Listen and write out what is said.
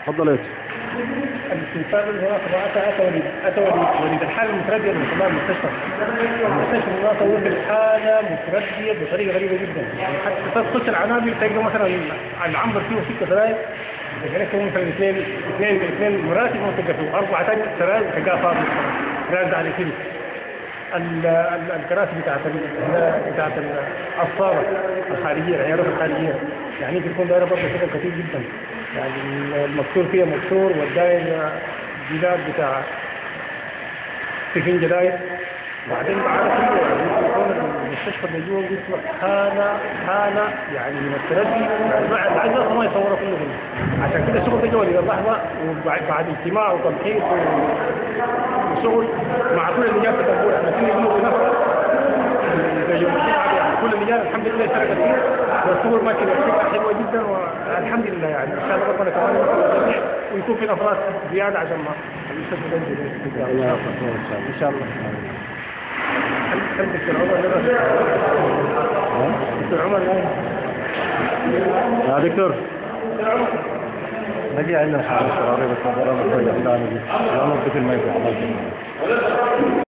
تفضل يا الاستنساخ المناطق أتى وليد الحالة المتردية من كمان المستشفى. المستشفى المناطق وصل الحالة متردية بطريقة غريبة جدا، يعني حتى تخش العنابر تلقى مثلا العنبر فيه 6 سراير، يعني يكون مثلا اثنين مراتب ممكن فيه 4 ثاني سراير تلقاها فاضية راجع على كده. الكراسي بتاعت الصالة الخارجية، العيادات الخارجية، يعني يكون دايرة برضه شغل كثير جدا، يعني المكسور فيها مكسور والداير جداد بتاع سفين جدايد. بعدين بعد كده يكون المستشفى اللي جوا بيصبح حالة يعني من التردي، العجز اصلا ما يصوروا كله هنا. عشان كده الشغل ده جوا للحظة، وبعد اجتماع وتمحيص وشغل مع كل اللجان تتبعوا، احنا كنا بنقول بنفر كل اللجان الحمد لله اشتركت فيه، والشغل ماشي بطريقه حلوه جدا، والحمد لله يعني ان شاء الله ربنا كمان يوفق ويكون في نفرات زياده عشان ما المستشفى ده ينجح ان شاء الله. هل دكتور عمر دكتور عمر يا دكتور نجي عندنا حالة شرارية بس ما ضرنا شوية لا نجي لا نضبط الميت الله يسلمك.